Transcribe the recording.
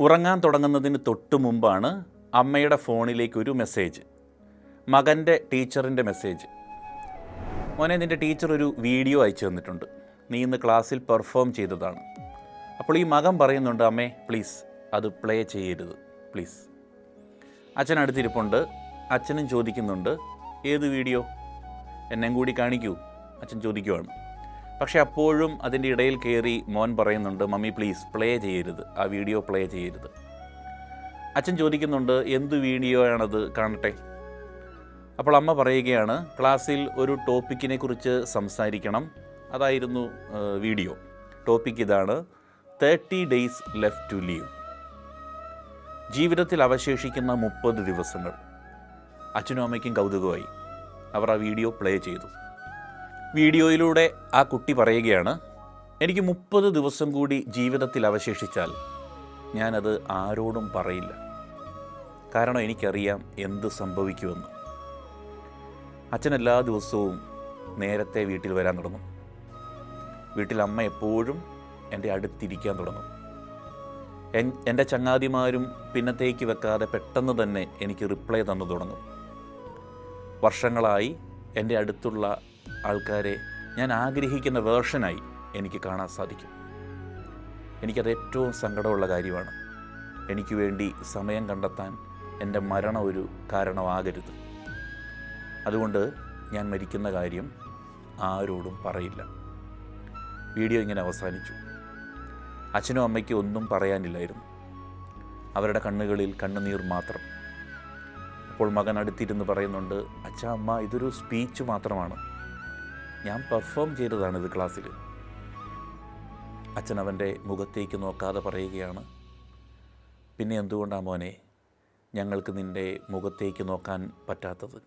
ഉറങ്ങാൻ തുടങ്ങുന്നതിന് തൊട്ട് മുമ്പാണ് അമ്മയുടെ ഫോണിലേക്ക് ഒരു മെസ്സേജ്, മകൻ്റെ ടീച്ചറിൻ്റെ മെസ്സേജ്. മോനെ, നിൻ്റെ ടീച്ചർ ഒരു വീഡിയോ അയച്ചു തന്നിട്ടുണ്ട്, നീ ഇന്ന് ക്ലാസ്സിൽ പെർഫോം ചെയ്തതാണ്. അപ്പോൾ ഈ മകൻ പറയുന്നുണ്ട്, അമ്മേ പ്ലീസ് അത് പ്ലേ ചെയ്യരുത് പ്ലീസ്. അച്ഛൻ അടുത്തിരിപ്പുണ്ട്. അച്ഛനും ചോദിക്കുന്നുണ്ട്, ഏത് വീഡിയോ, എന്നെയും കൂടി കാണിക്കൂ, അച്ഛൻ ചോദിക്കുവാണ്. പക്ഷേ അപ്പോഴും അതിൻ്റെ ഇടയിൽ കയറി മോൻ പറയുന്നുണ്ട്, മമ്മി പ്ലീസ് പ്ലേ ചെയ്യരുത്, ആ വീഡിയോ പ്ലേ ചെയ്യരുത്. അച്ഛൻ ചോദിക്കുന്നുണ്ട്, എന്ത് വീഡിയോ ആണത്, കാണട്ടെ. അപ്പോൾ അമ്മ പറയുകയാണ്, ക്ലാസ്സിൽ ഒരു ടോപ്പിക്കിനെ കുറിച്ച് സംസാരിക്കണം, അതായിരുന്നു വീഡിയോ. ടോപ്പിക് ഇതാണ്, 30 days left to live. ജീവിതത്തിൽ അവശേഷിക്കുന്ന 30 ദിവസങ്ങൾ. അച്ഛനും അമ്മയ്ക്കും കൗതുകമായി. അവർ ആ വീഡിയോ പ്ലേ ചെയ്തു. വീഡിയോയിലൂടെ ആ കുട്ടി പറയുകയാണ്, എനിക്ക് 30 ദിവസം കൂടി ജീവിതത്തിൽ അവശേഷിച്ചാൽ ഞാനത് ആരോടും പറയില്ല, കാരണം എനിക്കറിയാം എന്ത് സംഭവിക്കുമെന്ന്. അച്ഛൻ എല്ലാ ദിവസവും നേരത്തെ വീട്ടിൽ വരാൻ തുടങ്ങും. വീട്ടിൽ അമ്മ എപ്പോഴും എൻ്റെ അടുത്തിരിക്കാൻ തുടങ്ങും. എൻ്റെ ചങ്ങാതിമാരും പിന്നത്തേക്ക് വെക്കാതെ പെട്ടെന്ന് തന്നെ എനിക്ക് റിപ്ലൈ തന്നു തുടങ്ങും. വർഷങ്ങളായി എൻ്റെ അടുത്തുള്ള ആൾക്കാരെ ഞാൻ ആഗ്രഹിക്കുന്ന വേർഷനായി എനിക്ക് കാണാൻ സാധിക്കും. എനിക്കത് ഏറ്റവും സങ്കടമുള്ള കാര്യമാണ്. എനിക്ക് വേണ്ടി സമയം കണ്ടെത്താൻ എൻ്റെ മരണം ഒരു കാരണമാകരുത്. അതുകൊണ്ട് ഞാൻ മരിക്കുന്ന കാര്യം ആരോടും പറയില്ല. വീഡിയോ ഇങ്ങനെ അവസാനിച്ചു. അച്ഛനും അമ്മയ്ക്കും ഒന്നും പറയാനില്ലായിരുന്നു. അവരുടെ കണ്ണുകളിൽ കണ്ണുനീർ മാത്രം. അപ്പോൾ മകൻ അടുത്തിരുന്ന് പറയുന്നുണ്ട്, അച്ഛാ അമ്മ, ഇതൊരു സ്പീച്ച് മാത്രമാണ്, ഞാൻ പെർഫോം ചെയ്തതാണിത് ക്ലാസ്സിൽ. അച്ഛൻ അവൻ്റെ മുഖത്തേക്ക് നോക്കാതെ പറയുകയാണ്, പിന്നെ എന്തുകൊണ്ടാണ് മോനെ ഞങ്ങൾക്ക് നിൻ്റെ മുഖത്തേക്ക് നോക്കാൻ പറ്റാത്തത്?